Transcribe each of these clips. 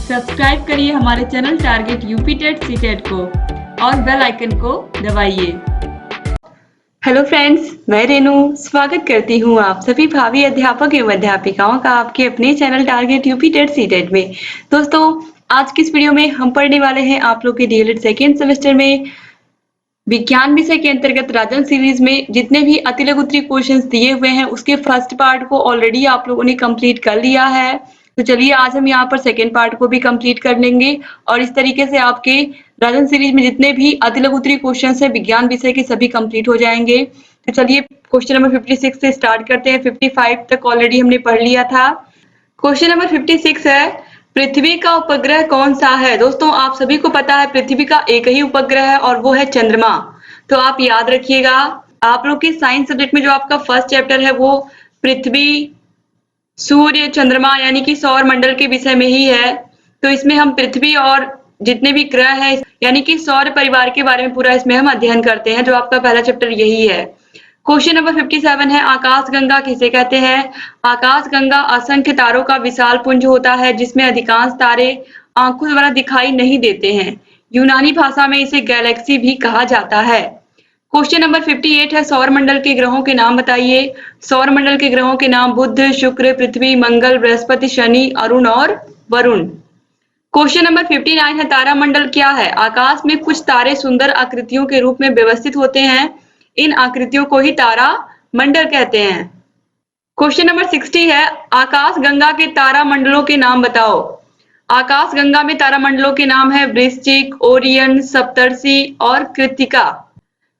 Subscribe करिए हमारे channel target UP TET CTET को और बेल आइकन को दबाइए। हेलो फ्रेंड्स, मैं रेनू स्वागत करती हूँ आप सभी भावी अध्यापक एवं अध्यापिकाओं का आपके अपने channel target UP TET CTET में। दोस्तों, आज की इस वीडियो में हम पढ़ने वाले हैं आप लोग के डीएलएड सेकेंड सेमेस्टर में विज्ञान विषय के अंतर्गत राजन सीरीज में जितने भी अति लघु उत्तरीय क्वेश्चंस दिए हुए हैं उसके फर्स्ट पार्ट को ऑलरेडी आप लोगों ने कंप्लीट कर लिया है। तो चलिए आज हम यहाँ पर सेकेंड पार्ट को भी कंप्लीट कर लेंगे और इस तरीके से आपके राजन सीरीज में जितने भी अति लघु उत्तरीय क्वेश्चंस हैं विज्ञान विषय के सभी कंप्लीट हो जाएंगे। तो चलिए क्वेश्चन नंबर 56 से स्टार्ट करते हैं। 55 तक ऑलरेडी हमने पढ़ लिया था। क्वेश्चन नंबर 56 है, पृथ्वी का उपग्रह कौन सा है? दोस्तों, आप सभी को पता है पृथ्वी का एक ही उपग्रह है और वो है चंद्रमा। तो आप याद रखिएगा, आप लोग के साइंस सब्जेक्ट में जो आपका फर्स्ट चैप्टर है वो पृथ्वी, सूर्य, चंद्रमा यानी कि सौर मंडल के विषय में ही है। तो इसमें हम पृथ्वी और जितने भी ग्रह हैं यानी कि सौर परिवार के बारे में पूरा इसमें हम अध्ययन करते हैं। जो आपका पहला चैप्टर यही है। क्वेश्चन नंबर 57 है, आकाशगंगा किसे कहते हैं? आकाशगंगा असंख्य तारों का विशाल पुंज होता है जिसमें अधिकांश तारे आंखों द्वारा दिखाई नहीं देते हैं। यूनानी भाषा में इसे गैलेक्सी भी कहा जाता है। क्वेश्चन नंबर 58 है, सौर मंडल के ग्रहों के नाम बताइए। सौर मंडल के ग्रहों के नाम बुध, शुक्र, पृथ्वी, मंगल, बृहस्पति, शनि, अरुण और वरुण। क्वेश्चन नंबर 59 है, तारामंडल क्या है? आकाश में कुछ तारे सुंदर आकृतियों के रूप में व्यवस्थित होते हैं। इन आकृतियों को ही तारा मंडल कहते हैं। क्वेश्चन नंबर 60 है, आकाशगंगा के तारामंडलों के नाम बताओ। आकाशगंगा में तारामंडलों के नाम है वृश्चिक, ओरियन, सप्तर्षि और कृत्तिका।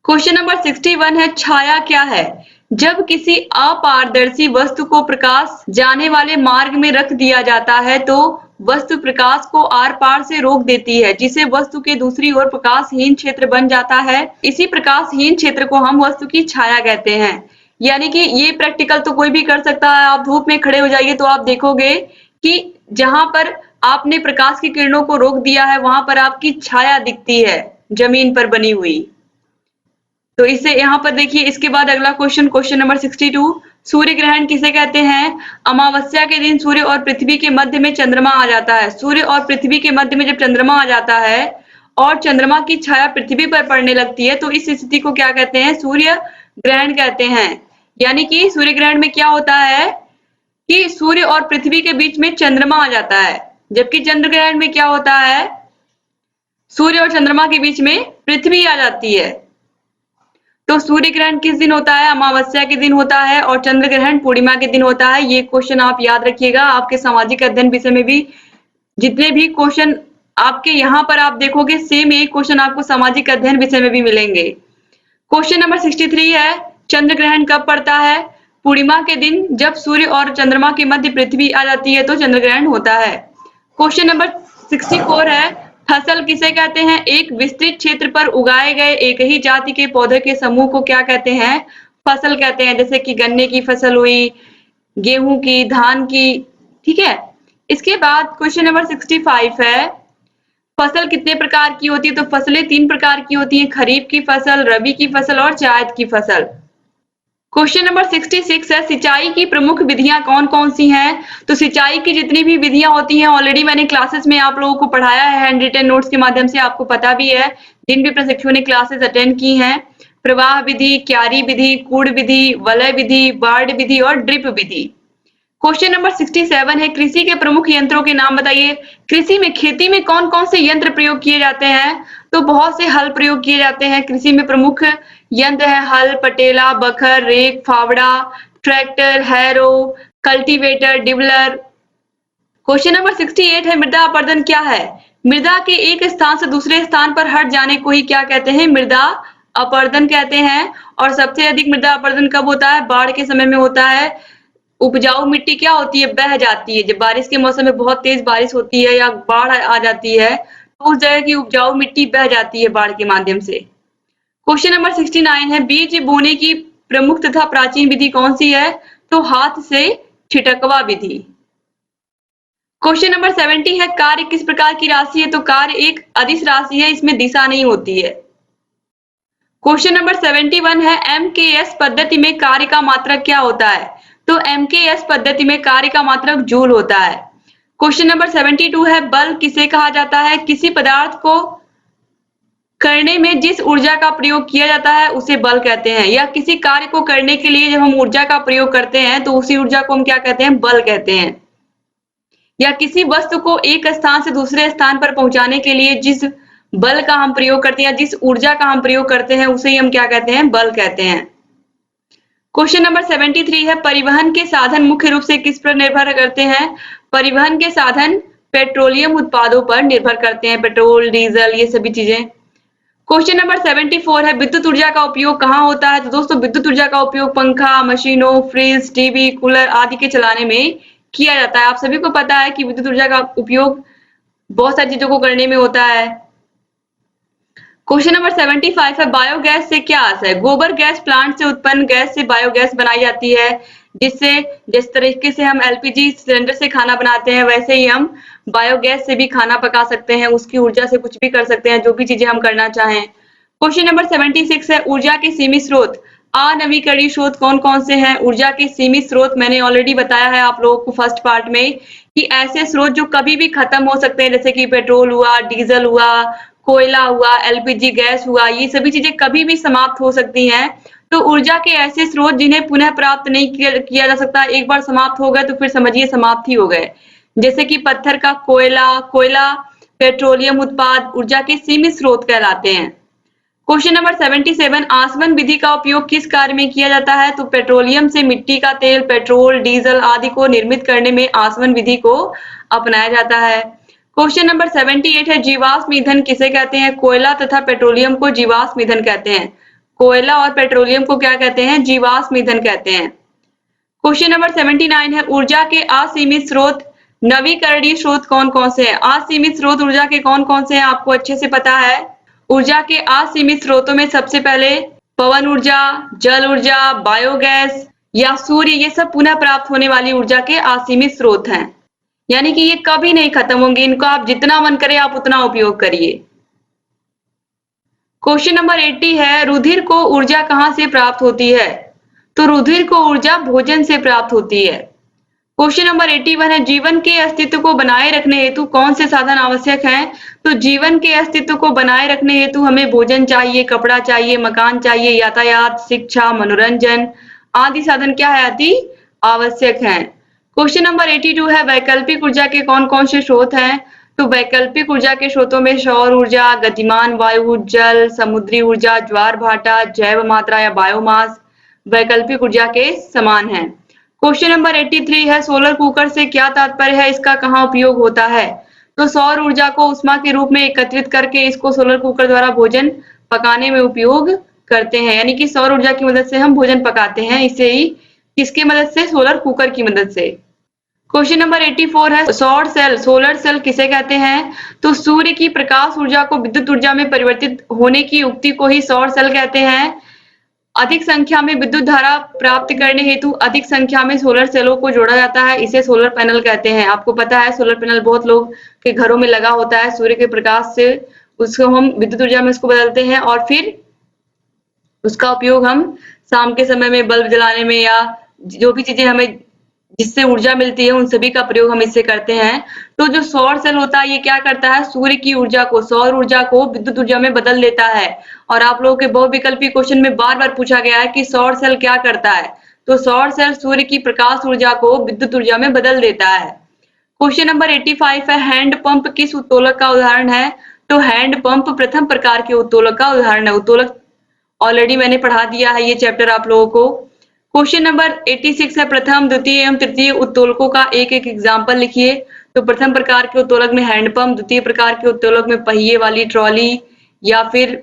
क्वेश्चन नंबर 61 है, छाया क्या है? जब किसी अपारदर्शी वस्तु को प्रकाश जाने वाले मार्ग में रख दिया जाता है तो वस्तु प्रकाश को आर पार से रोक देती है जिसे वस्तु के दूसरी ओर प्रकाशहीन क्षेत्र बन जाता है। इसी प्रकाशहीन क्षेत्र को हम वस्तु की छाया कहते हैं। यानी कि ये प्रैक्टिकल तो कोई भी कर सकता है। आप धूप में खड़े हो जाइए तो आप देखोगे कि जहां पर आपने प्रकाश की किरणों को रोक दिया है वहां पर आपकी छाया दिखती है जमीन पर बनी हुई। तो इसे यहाँ पर देखिए। इसके बाद अगला क्वेश्चन नंबर 62, सूर्य ग्रहण किसे कहते हैं? अमावस्या के दिन सूर्य और पृथ्वी के मध्य में चंद्रमा आ जाता है। सूर्य और पृथ्वी के मध्य में जब चंद्रमा आ जाता है और चंद्रमा की छाया पृथ्वी पर पड़ने लगती है तो इस स्थिति को क्या कहते हैं? सूर्य ग्रहण कहते हैं। यानी कि सूर्य ग्रहण में क्या होता है कि सूर्य और पृथ्वी के बीच में चंद्रमा आ जाता है, जबकि चंद्र ग्रहण में क्या होता है? सूर्य और चंद्रमा के बीच में पृथ्वी आ जाती है। तो सूर्य ग्रहण किस दिन होता है? अमावस्या के दिन होता है और चंद्र ग्रहण पूर्णिमा के दिन होता है। ये क्वेश्चन आप याद रखिएगा। आपके सामाजिक अध्ययन विषय में भी जितने भी क्वेश्चन आपके यहाँ पर आप देखोगे सेम यही क्वेश्चन आपको सामाजिक अध्ययन विषय में भी मिलेंगे। क्वेश्चन नंबर 63 है, चंद्र ग्रहण कब पड़ता है? पूर्णिमा के दिन जब सूर्य और चंद्रमा के मध्य पृथ्वी आ जाती है तो चंद्र ग्रहण होता है। क्वेश्चन नंबर 64 है, फसल किसे कहते हैं? एक विस्तृत क्षेत्र पर उगाए गए एक ही जाति के पौधे के समूह को क्या कहते हैं? फसल कहते हैं। जैसे कि गन्ने की फसल हुई, गेहूं की, धान की, ठीक है। इसके बाद क्वेश्चन नंबर 65 है, फसल कितने प्रकार की होती है? तो फसलें 3 प्रकार की होती हैं, खरीफ की फसल, रबी की फसल और जायद की फसल। क्वेश्चन नंबर 66 है, सिंचाई की प्रमुख विधियां कौन कौन सी हैं? तो सिंचाई की जितनी भी विधियां होती हैं ऑलरेडी मैंने क्लासेस में आप लोगों को पढ़ाया है, हैंड रिटन नोट्स के माध्यम से आपको पता भी है। जिन भी प्रशिक्षुओं ने क्लासेस अटेंड की हैं, प्रवाह विधि, क्यारी विधि, कूड़ विधि, वलय विधि, बार्ड विधि और ड्रिप विधि। क्वेश्चन नंबर 67 है, कृषि के प्रमुख यंत्रों के नाम बताइए। कृषि में, खेती में कौन कौन से यंत्र प्रयोग किए जाते हैं? तो बहुत से हल प्रयोग किए जाते हैं। कृषि में प्रमुख यंत्र है हल, पटेला, बखर, रेक, फावड़ा, tractor, harrow, cultivator, dibbler. Question number 68 है, मृदा अपरदन क्या है? मृदा के एक स्थान से दूसरे स्थान पर हट जाने को ही क्या कहते हैं? मृदा अपरदन कहते हैं। और सबसे अधिक मृदा अपरदन कब होता है? बाढ़ के समय में होता है। उपजाऊ मिट्टी क्या होती है? बह जाती है। जब बारिश के मौसम में बहुत तेज बारिश होती है या बाढ़ आ जाती है तो उस जगह की उपजाऊ मिट्टी बह जाती है बाढ़ के माध्यम से। क्वेश्चन नंबर 69 है, बीज बोने की प्रमुख तथा प्राचीन विधि कौन सी है? तो हाथ से छिटकवा विधि। क्वेश्चन नंबर 70 है, कार्य किस प्रकार की राशि है? तो कार्य एक अदिश राशि है, इसमें दिशा नहीं होती है। क्वेश्चन नंबर 71 है, एमकेएस पद्धति में कार्य का मात्रक क्या होता है? तो एमकेएस पद्धति में कार्य का मात्रक जूल होता है। क्वेश्चन नंबर 72 है बल किसे कहा जाता है? किसी पदार्थ को करने में जिस ऊर्जा का प्रयोग किया जाता है उसे बल कहते हैं, या किसी कार्य को करने के लिए जब हम ऊर्जा का प्रयोग करते हैं तो उसी ऊर्जा को हम क्या कहते हैं? बल कहते हैं। या किसी वस्तु को एक स्थान से दूसरे स्थान पर पहुंचाने के लिए जिस बल का हम प्रयोग करते हैं, जिस ऊर्जा का हम प्रयोग करते हैं उसे ही हम क्या कहते हैं? बल कहते हैं। क्वेश्चन नंबर 73 है परिवहन के साधन मुख्य रूप से किस पर निर्भर करते हैं? परिवहन के साधन पेट्रोलियम उत्पादों पर निर्भर करते हैं, पेट्रोल, डीजल, ये सभी चीजें। क्वेश्चन नंबर 74 है विद्युत ऊर्जा का उपयोग कहाँ होता है? तो दोस्तों विद्युत ऊर्जा का उपयोग पंखा, मशीनों, फ्रिज, टीवी, कूलर आदि के चलाने में किया जाता है। आप सभी को पता है कि विद्युत ऊर्जा का उपयोग बहुत सारी चीजों को करने में होता है। क्वेश्चन नंबर 75 है बायोगैस से क्या आशय है? गोबर गैस प्लांट से उत्पन्न गैस से बायोगैस बनाई जाती है, जिससे जिस तरीके से हम एलपीजी सिलेंडर से खाना बनाते हैं वैसे ही हम बायोगैस से भी खाना पका सकते हैं, उसकी ऊर्जा से कुछ भी कर सकते हैं, जो भी चीजें हम करना चाहें। क्वेश्चन नंबर 76 है ऊर्जा के सीमित स्रोत अनवीकरणीय स्रोत कौन कौन से हैं? ऊर्जा के सीमित स्रोत मैंने ऑलरेडी बताया है आप लोगों को फर्स्ट पार्ट में कि ऐसे स्रोत जो कभी भी खत्म हो सकते हैं, जैसे कि पेट्रोल हुआ, डीजल हुआ, कोयला हुआ, एलपीजी गैस हुआ, ये सभी चीजें कभी भी समाप्त हो सकती हैं। तो ऊर्जा के ऐसे स्रोत जिन्हें पुनः प्राप्त नहीं किया जा सकता, एक बार समाप्त हो गए तो फिर समझिए समाप्त ही हो गए, जैसे कि पत्थर का कोयला, पेट्रोलियम उत्पाद ऊर्जा के सीमित स्रोत कहलाते हैं। क्वेश्चन नंबर 77 आसवन विधि का उपयोग किस कार्य में किया जाता है? तो पेट्रोलियम से मिट्टी का तेल, पेट्रोल, डीजल आदि को निर्मित करने में आसवन विधि को अपनाया जाता है। क्वेश्चन नंबर 78 है जीवाश्म ईंधन किसे कहते हैं? कोयला तथा पेट्रोलियम को जीवाश्म ईंधन कहते हैं। कोयला और पेट्रोलियम को क्या कहते हैं? जीवाश्म ईंधन कहते हैं। क्वेश्चन नंबर 79 है ऊर्जा के असीमित स्रोत नवीकरणीय स्रोत कौन कौन से हैं? असीमित स्रोत ऊर्जा के कौन कौन से हैं आपको अच्छे से पता है। ऊर्जा के असीमित स्रोतों में सबसे पहले पवन ऊर्जा, जल ऊर्जा, बायोगैस या सूर्य, ये सब पुनः प्राप्त होने वाली ऊर्जा के असीमित स्रोत हैं, यानी कि ये कभी नहीं खत्म होंगे, इनको आप जितना मन करे आप उतना उपयोग करिए। क्वेश्चन नंबर 80 है रुधिर को ऊर्जा कहां से प्राप्त होती है? तो रुधिर को ऊर्जा भोजन से प्राप्त होती है। क्वेश्चन नंबर 81 है जीवन के अस्तित्व को बनाए रखने हेतु कौन से साधन आवश्यक हैं? तो जीवन के अस्तित्व को बनाए रखने हेतु हमें भोजन चाहिए, कपड़ा चाहिए, मकान चाहिए, यातायात, शिक्षा, मनोरंजन आदि साधन क्या है? अति आवश्यक हैं। क्वेश्चन नंबर 82 है वैकल्पिक ऊर्जा के कौन कौन से स्रोत हैं? तो वैकल्पिक ऊर्जा के स्रोतों में सौर ऊर्जा, गतिमान वायु, जल, समुद्री ऊर्जा, ज्वार भाटा, जैव मात्रा या बायोमास वैकल्पिक ऊर्जा के समान है। क्वेश्चन नंबर 83 है सोलर कुकर से क्या तात्पर्य है? इसका कहाँ उपयोग होता है? तो सौर ऊर्जा को उष्मा के रूप में एकत्रित करके इसको सोलर कुकर द्वारा भोजन पकाने में उपयोग करते हैं, यानी कि सौर ऊर्जा की मदद से हम भोजन पकाते हैं, इसे ही किसकी मदद से? सोलर कुकर की मदद से। क्वेश्चन नंबर 84 है सौर सेल सोलर सेल किसे कहते हैं? तो सूर्य की प्रकाश ऊर्जा को विद्युत ऊर्जा में परिवर्तित होने की युक्ति को ही सौर सेल कहते हैं। अधिक संख्या में विद्युत धारा प्राप्त करने हेतु अधिक संख्या में सोलर सेलों को जोड़ा जाता है, इसे सोलर पैनल कहते हैं। आपको पता है सोलर पैनल बहुत लोग के घरों में लगा होता है, सूर्य के प्रकाश से उसको हम विद्युत ऊर्जा में उसको बदलते हैं और फिर उसका उपयोग हम शाम के समय में बल्ब जलाने में या जो भी चीजें हमें जिससे ऊर्जा मिलती है उन सभी का प्रयोग हम इससे करते हैं। तो जो सौर सेल होता है ये क्या करता है? सूर्य की ऊर्जा को, सौर ऊर्जा को विद्युत ऊर्जा में बदल देता है। और आप लोगों के बहुविकल्पी क्वेश्चन में बार बार पूछा गया है कि सौर सेल क्या करता है? तो सौर सेल सूर्य की प्रकाश ऊर्जा को विद्युत ऊर्जा में बदल देता है। क्वेश्चन नंबर 85 है हैंड पंप किस उत्तोलक का उदाहरण है? तो हैंड पंप प्रथम प्रकार के उत्तोलक का उदाहरण है। उत्तोलक ऑलरेडी मैंने पढ़ा दिया है ये चैप्टर आप लोगों को। क्वेश्चन नंबर 86 है प्रथम, द्वितीय एवं तृतीय उत्तोलकों का एक एक एग्जाम्पल लिखिए। तो प्रथम प्रकार के उत्तोलक में हैंडपंप, द्वितीय प्रकार के उत्तोलक में पहिए वाली ट्रॉली या फिर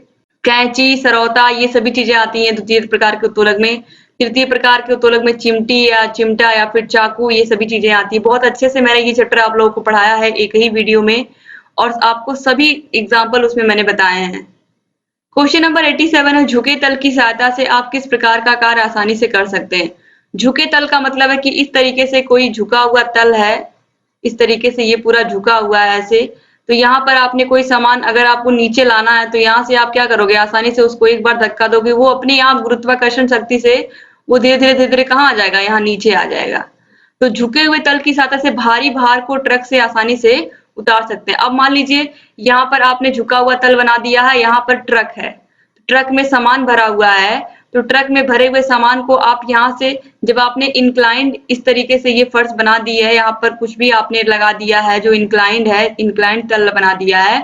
कैंची, सरौता, ये सभी चीजें आती हैं द्वितीय प्रकार के उत्तोलक में। तृतीय प्रकार के उत्तोलक में चिमटी या चिमटा या फिर चाकू, ये सभी चीजें आती है। बहुत अच्छे से मैंने ये चैप्टर आप लोगों को पढ़ाया है एक ही वीडियो में और आपको सभी एग्जाम्पल उसमें मैंने बताए हैं। क्वेश्चन नंबर 87 है झुके तल की सहायता से आप किस प्रकार का कार्य आसानी से कर सकते हैं? झुके तल का मतलब है कि इस तरीके से कोई झुका हुआ तल है, इस तरीके से ये पूरा झुका हुआ है ऐसे। तो यहाँ पर आपने कोई सामान अगर आपको नीचे लाना है तो यहाँ से आप क्या करोगे? आसानी से उसको एक बार धक्का दोगे, वो अपने आप गुरुत्वाकर्षण शक्ति से वो धीरे धीरे कहाँ आ जाएगा? यहाँ नीचे आ जाएगा। तो झुके हुए तल की सहायता से भारी भार को ट्रक से आसानी से उतार सकते हैं। अब मान लीजिए यहाँ पर आपने झुका हुआ तल बना दिया है, यहाँ पर ट्रक है, ट्रक में सामान भरा हुआ है, तो ट्रक में भरे हुए सामान को आप यहाँ से जब आपने इंक्लाइंड इस तरीके से ये फर्श बना दी है, यहाँ पर कुछ भी आपने लगा दिया है जो इंक्लाइंड है, इंक्लाइंड तल बना दिया है,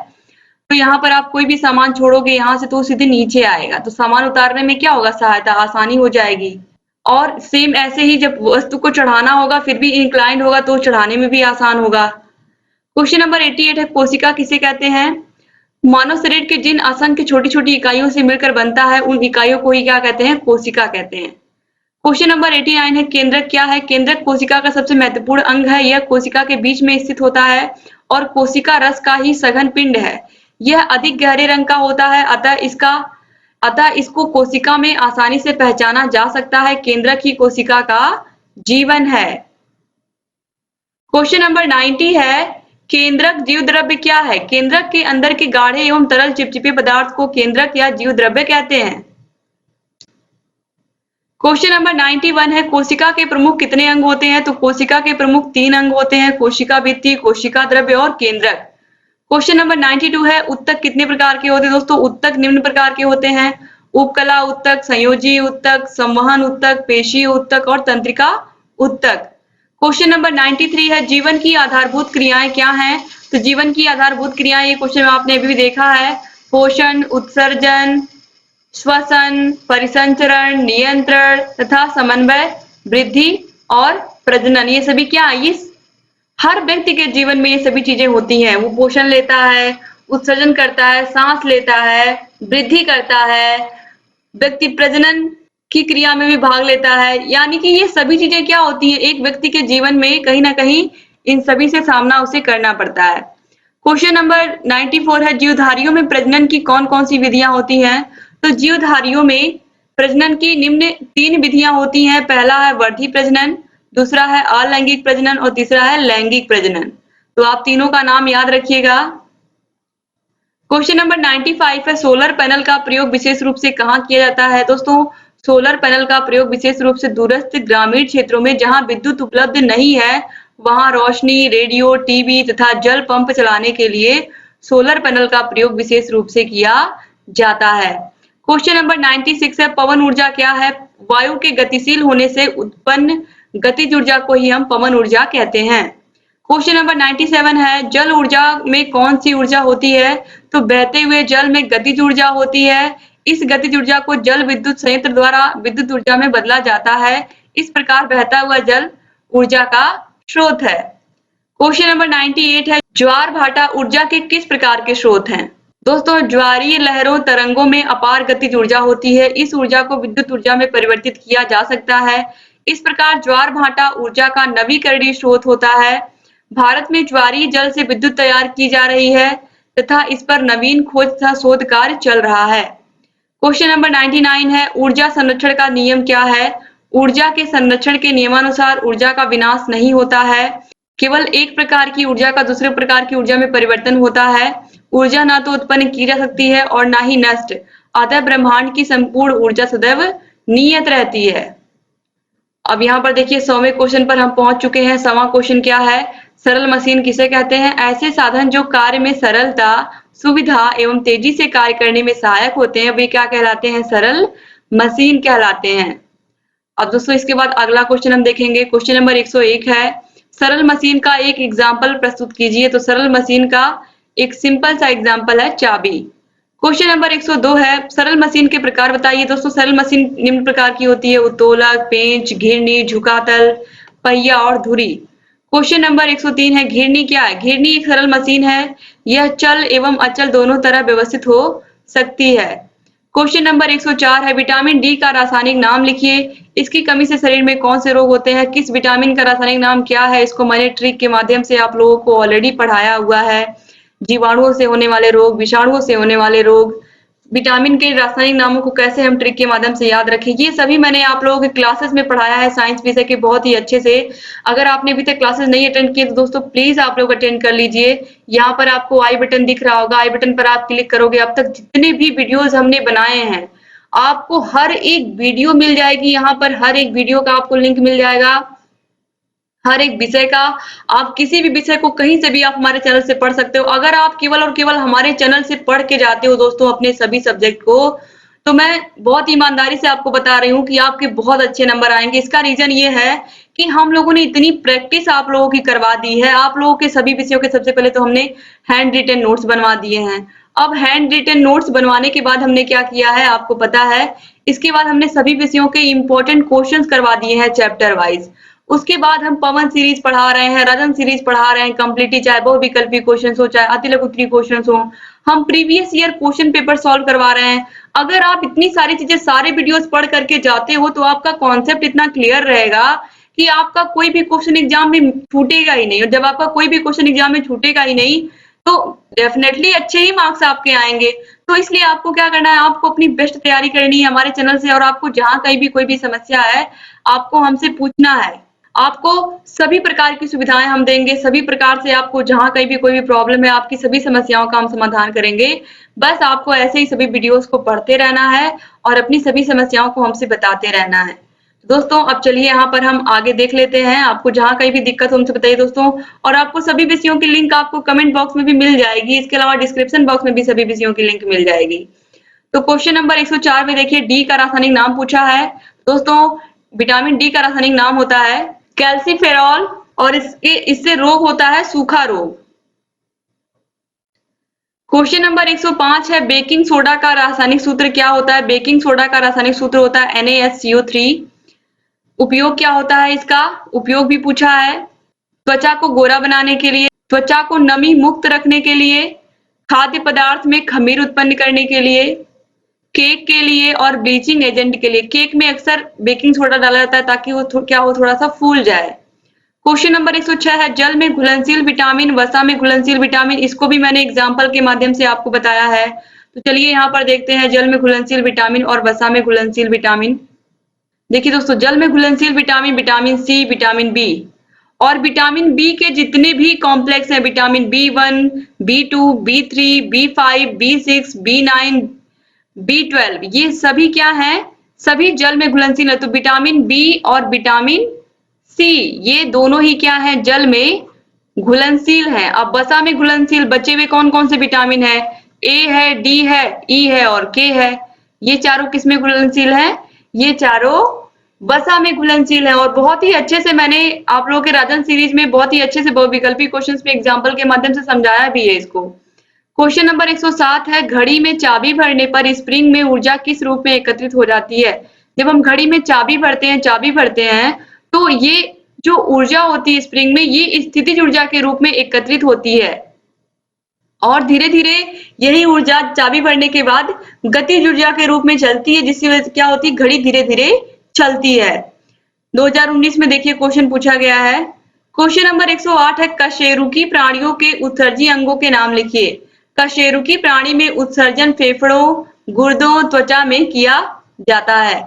तो यहाँ पर आप कोई भी सामान छोड़ोगे यहाँ से तो वो सीधे नीचे आएगा, तो सामान उतारने में क्या होगा, सहायता, आसानी हो जाएगी। और सेम ऐसे ही जब वस्तु को चढ़ाना होगा फिर भी इंक्लाइंड होगा तो चढ़ाने में भी आसान होगा। क्वेश्चन नंबर 88 है, कोशिका किसे कहते हैं? मानव शरीर के जिन असंख्य छोटी छोटी इकाइयों से मिलकर बनता है उन इकाइयों को ही क्या कहते हैं? कोशिका कहते हैं। क्वेश्चन नंबर 89 है, केंद्रक क्या है? केंद्रक कोशिका का सबसे महत्वपूर्ण अंग है। यह कोशिका के बीच में स्थित होता है और कोशिका रस का ही सघन पिंड है। यह अधिक गहरे रंग का होता है, अतः इसको कोशिका में आसानी से पहचाना जा सकता है। केंद्रक ही कोशिका का जीवन है। क्वेश्चन नंबर 90 है, केंद्रक जीवद्रव्य क्या है? केंद्रक के अंदर के गाढ़े एवं तरल चिपचिपे पदार्थ को केंद्रक या जीवद्रव्य कहते हैं। क्वेश्चन नंबर 91 है, कोशिका के प्रमुख कितने अंग होते हैं? तो कोशिका के प्रमुख 3 अंग होते हैं, कोशिका भित्ति, कोशिका द्रव्य और केंद्रक। क्वेश्चन नंबर 92 है, उत्तक कितने प्रकार के होते हैं? दोस्तों उत्तक निम्न प्रकार के होते हैं, उपकला उत्तक, संयोजी उत्तक, संवहन उत्तक, पेशीय उत्तक और तंत्रिका उत्तक। क्वेश्चन नंबर 93 है, जीवन की आधारभूत क्रियाएं क्या हैं? तो जीवन की आधारभूत क्रियाएं, ये क्वेश्चन आपने अभी भी देखा है, पोषण, उत्सर्जन, श्वसन, परिसंचरण, नियंत्रण तथा समन्वय, वृद्धि और प्रजनन, ये सभी क्या है? ये हर व्यक्ति के जीवन में ये सभी चीजें होती हैं। वो पोषण लेता है, उत्सर्जन करता है, सांस लेता है, वृद्धि करता है, व्यक्ति प्रजनन की क्रिया में भी भाग लेता है। यानी कि ये सभी चीजें क्या होती हैं, एक व्यक्ति के जीवन में कहीं ना कहीं इन सभी से सामना उसे करना पड़ता है। क्वेश्चन नंबर 94 है, जीवधारियों में प्रजनन की कौन कौन सी विधियां होती हैं? तो जीवधारियों में प्रजनन की निम्न 3 विधियां होती हैं। पहला है वर्धी प्रजनन, दूसरा है अलैंगिक प्रजनन और तीसरा है लैंगिक प्रजनन। तो आप तीनों का नाम याद रखिएगा। क्वेश्चन नंबर 95 है, सोलर पैनल का प्रयोग विशेष रूप से कहाँ किया जाता है? दोस्तों सोलर पैनल का प्रयोग विशेष रूप से दूरस्थ ग्रामीण क्षेत्रों में जहां विद्युत उपलब्ध नहीं है वहां रोशनी, रेडियो, टीवी तथा जल पंप चलाने के लिए सोलर पैनल का प्रयोग विशेष रूप से किया जाता है। क्वेश्चन नंबर 96 है, पवन ऊर्जा क्या है? वायु के गतिशील होने से उत्पन्न गतिज ऊर्जा को ही हम पवन ऊर्जा कहते हैं। क्वेश्चन नंबर 97 है, जल ऊर्जा में कौन सी ऊर्जा होती है? तो बहते हुए जल में गतिज ऊर्जा होती है। इस गतिज ऊर्जा को जल विद्युत संयंत्र द्वारा विद्युत ऊर्जा में बदला जाता है। इस प्रकार बहता हुआ जल ऊर्जा का स्रोत है। क्वेश्चन नंबर 98 है, ज्वार भाटा ऊर्जा के किस प्रकार के स्रोत हैं? दोस्तों ज्वारीय लहरों तरंगों में अपार गतिज ऊर्जा होती है। इस ऊर्जा को विद्युत ऊर्जा में परिवर्तित किया जा सकता है। इस प्रकार ज्वार भाटा ऊर्जा का नवीकरणीय स्रोत होता है। भारत में ज्वारीय जल से विद्युत तैयार की जा रही है तथा इस पर नवीन खोज तथा शोध कार्य चल रहा है। क्वेश्चन नंबर 99 है, ऊर्जा संरक्षण का नियम क्या है? ऊर्जा के संरक्षण के नियमानुसार ऊर्जा का विनाश नहीं होता है, केवल एक प्रकार की ऊर्जा का दूसरे प्रकार की ऊर्जा में परिवर्तन होता है। ऊर्जा ना तो उत्पन्न की जा सकती है और ना ही नष्ट, अतः ब्रह्मांड की संपूर्ण ऊर्जा सदैव नियत रहती है। अब यहाँ पर देखिए 100वें क्वेश्चन पर हम पहुंच चुके हैं। 100वां क्वेश्चन क्या है? सरल मशीन किसे कहते हैं? ऐसे साधन जो कार्य में सरलता, सुविधा एवं तेजी से कार्य करने में सहायक होते हैं वे क्या कहलाते हैं? सरल मशीन कहलाते हैं। अब दोस्तों इसके बाद अगला क्वेश्चन हम देखेंगे। क्वेश्चन नंबर 101 है, सरल मशीन का एक एग्जाम्पल प्रस्तुत कीजिए। तो सरल मशीन का एक सिंपल सा एग्जाम्पल है चाबी। क्वेश्चन नंबर 102 है, सरल मशीन के प्रकार बताइए। दोस्तों सरल मशीन निम्न प्रकार की होती है, उत्तोलक, पेंच, घिरनी, झुकातल, पहिया और धुरी। क्वेश्चन नंबर 103 है, घिरनी क्या है? घिरनी एक सरल मशीन है, यह चल एवं अचल दोनों तरह व्यवस्थित हो सकती है। क्वेश्चन नंबर 104 है, विटामिन डी का रासायनिक नाम लिखिए। इसकी कमी से शरीर में कौन से रोग होते हैं? किस विटामिन का रासायनिक नाम क्या है? इसको मैंने ट्रिक के माध्यम से आप लोगों को ऑलरेडी पढ़ाया हुआ है। जीवाणुओं से होने वाले रोग, विषाणुओं से होने वाले रोग, विटामिन के रासायनिक नामों को कैसे हम ट्रिक के माध्यम से याद रखें, ये सभी मैंने आप लोगों के क्लासेस में पढ़ाया है साइंस विषय के बहुत ही अच्छे से। अगर आपने अभी तक क्लासेस नहीं अटेंड किए तो दोस्तों प्लीज आप लोग अटेंड कर लीजिए। यहाँ पर आपको आई बटन दिख रहा होगा, आई बटन पर आप क्लिक करोगे, अब तक जितने भी वीडियोज हमने बनाए हैं आपको हर एक वीडियो मिल जाएगी। यहाँ पर हर एक वीडियो का आपको लिंक मिल जाएगा। हर एक विषय का, आप किसी भी विषय को कहीं से भी आप हमारे चैनल से पढ़ सकते हो। अगर आप केवल और केवल हमारे चैनल से पढ़ के जाते हो दोस्तों अपने सभी सब्जेक्ट को, तो मैं बहुत ईमानदारी से आपको बता रही हूँ कि आपके बहुत अच्छे नंबर आएंगे। इसका रीजन ये है कि हम लोगों ने इतनी प्रैक्टिस आप लोगों की करवा दी है। आप लोगों के सभी विषयों के सबसे पहले तो हमने हैंड रिटन नोट्स बनवा दिए हैं। अब हैंड रिटन नोट्स बनवाने के बाद हमने क्या किया है आपको पता है। इसके बाद हमने सभी विषयों के इंपॉर्टेंट क्वेश्चंस करवा दिए हैं चैप्टर वाइज। उसके बाद हम पवन सीरीज पढ़ा रहे हैं, रजन सीरीज पढ़ा रहे हैं कंप्लीटली, चाहे बहुविकल्पी क्वेश्चन हो चाहे अतिलघु उत्तरीय क्वेश्चन हो। हम previous year question paper solve करवा रहे हैं। अगर आप इतनी सारी चीजें सारे वीडियोस पढ़ करके जाते हो तो आपका कॉन्सेप्ट इतना क्लियर रहेगा कि आपका कोई भी क्वेश्चन एग्जाम में छूटेगा ही नहीं। और जब आपका कोई भी क्वेश्चन एग्जाम में छूटेगा ही नहीं तो डेफिनेटली अच्छे ही मार्क्स आपके आएंगे। तो इसलिए आपको क्या करना है, आपको अपनी बेस्ट तैयारी करनी है हमारे चैनल से। और आपको जहां कहीं भी कोई भी समस्या है आपको हमसे पूछना है। आपको सभी प्रकार की सुविधाएं हम देंगे, सभी प्रकार से आपको जहां कहीं भी कोई भी प्रॉब्लम है आपकी सभी समस्याओं का हम समाधान करेंगे। बस आपको ऐसे ही सभी वीडियोस को पढ़ते रहना है और अपनी सभी समस्याओं को हमसे बताते रहना है। दोस्तों अब चलिए यहाँ पर हम आगे देख लेते हैं। आपको जहां कहीं भी दिक्कत हो हमसे बताइए दोस्तों। और आपको सभी विषयों की लिंक आपको कमेंट बॉक्स में भी मिल जाएगी। इसके अलावा डिस्क्रिप्शन बॉक्स में भी सभी विषयों की लिंक मिल जाएगी। तो क्वेश्चन नंबर 104 में देखिए डी का रासायनिक नाम पूछा है। दोस्तों विटामिन डी का रासायनिक नाम होता है कैल्सीफेरॉल और इससे रोग होता है सूखा रोग। क्वेश्चन नंबर 105 है बेकिंग सोडा का रासायनिक सूत्र क्या होता है। बेकिंग सोडा का रासायनिक सूत्र होता है NaSCO3। उपयोग क्या होता है इसका, उपयोग भी पूछा है। त्वचा को गोरा बनाने के लिए, त्वचा को नमी मुक्त रखने के लिए, खाद्य पदार्थ में खमीर उत्पन्न करने के लिए, केक के लिए और ब्लीचिंग एजेंट के लिए। केक में अक्सर बेकिंग सोडा डाला जाता है ताकि वो क्या हो थोड़ा सा फूल जाए। क्वेश्चन नंबर 106 है जल में घुलनशील विटामिन, वसा में घुलनशील विटामिन। इसको भी मैंने एग्जाम्पल के माध्यम से आपको बताया है। तो चलिए यहाँ पर देखते हैं जल में घुलनशील विटामिन और वसा में घुलनशील विटामिन। देखिए दोस्तों जल में घुलनशील vitamin vitamin C, vitamin B और विटामिन बी के जितने भी कॉम्प्लेक्स हैं vitamin B1, B2, B3, B5, B6, B9, B12 ये सभी क्या है, सभी जल में घुलनशील है। तो विटामिन बी और विटामिन सी ये दोनों ही क्या है, जल में घुलनशील है। अब वसा में घुलनशील बचे हुए कौन कौन से विटामिन है, ए है, डी है, ई है और के है। ये चारों किसमें घुलनशील है, ये चारों वसा में घुलनशील है। और बहुत ही अच्छे से मैंने आप लोगों के राजन सीरीज में बहुत ही अच्छे से बहुविकल्पी क्वेश्चंस में एग्जांपल के माध्यम से समझाया भी है इसको। क्वेश्चन नंबर 107 है घड़ी में चाबी भरने पर स्प्रिंग में ऊर्जा किस रूप में एकत्रित हो जाती है। जब हम घड़ी में चाबी भरते हैं तो ये जो ऊर्जा होती है स्प्रिंग में ये स्थितिज ऊर्जा के रूप में एकत्रित होती है और धीरे धीरे यही ऊर्जा चाबी भरने के बाद गतिज ऊर्जा के रूप में चलती है, जिसकी वजह से क्या होती है, घड़ी धीरे धीरे चलती है। 2019 में देखिए क्वेश्चन पूछा गया है। क्वेश्चन नंबर 108 है कशेरुकी प्राणियों के उत्सर्जी अंगों के नाम लिखिए। कशेरुकी प्राणी में उत्सर्जन फेफड़ों, गुर्दों, त्वचा में किया जाता है।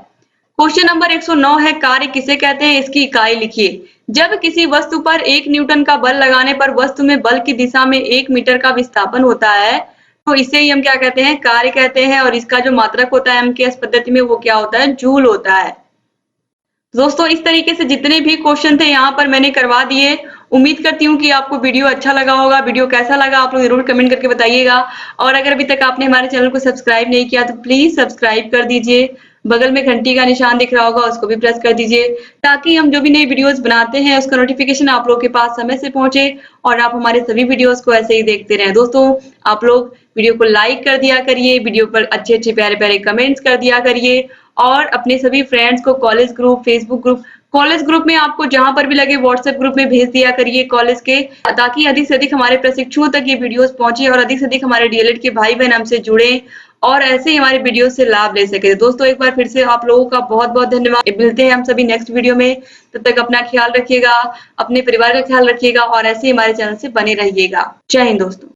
क्वेश्चन नंबर 109 है कार्य किसे कहते हैं, इसकी इकाई लिखिए। जब किसी वस्तु पर 1 न्यूटन का बल लगाने पर वस्तु में बल की दिशा में 1 मीटर का विस्थापन होता है तो इसे ही हम क्या कहते हैं, कार्य कहते हैं। और इसका जो मात्रक होता है MKS पद्धति में वो क्या होता है, जूल होता है। दोस्तों इस तरीके से जितने भी क्वेश्चन थे यहाँ पर मैंने करवा दिए। उम्मीद करती हूँ कि आपको वीडियो अच्छा लगा होगा। वीडियो कैसा लगा आप लोग जरूर कमेंट करके बताइएगा। और अगर अभी तक आपने हमारे चैनल को सब्सक्राइब नहीं किया तो प्लीज सब्सक्राइब कर दीजिए। बगल में घंटी का निशान दिख रहा होगा उसको भी प्रेस कर दीजिए ताकि हम जो भी नई वीडियोस बनाते हैं उसका नोटिफिकेशन आप लोग के पास समय से पहुंचे और आप हमारे सभी वीडियोस को ऐसे ही देखते रहें। दोस्तों आप लोग वीडियो को लाइक कर दिया करिए, वीडियो पर अच्छे अच्छे प्यारे प्यारे कमेंट्स कर दिया करिए और अपने सभी फ्रेंड्स को college group, Facebook group, college group में आपको जहां पर भी लगे व्हाट्सएप ग्रुप में भेज दिया करिए कॉलेज के, ताकि अधिक से अधिक हमारे प्रशिक्षुओं तक ये वीडियोस पहुंचे और अधिक से अधिक हमारे डीएलएड के भाई बहन हमसे जुड़े और ऐसे ही हमारे वीडियो से लाभ ले सके। दोस्तों एक बार फिर से आप लोगों का बहुत बहुत धन्यवाद। मिलते हैं हम सभी नेक्स्ट वीडियो में। तब तक अपना ख्याल रखिएगा, अपने परिवार का ख्याल रखिएगा और ऐसे ही हमारे चैनल से बने रहिएगा। जय हिंद दोस्तों।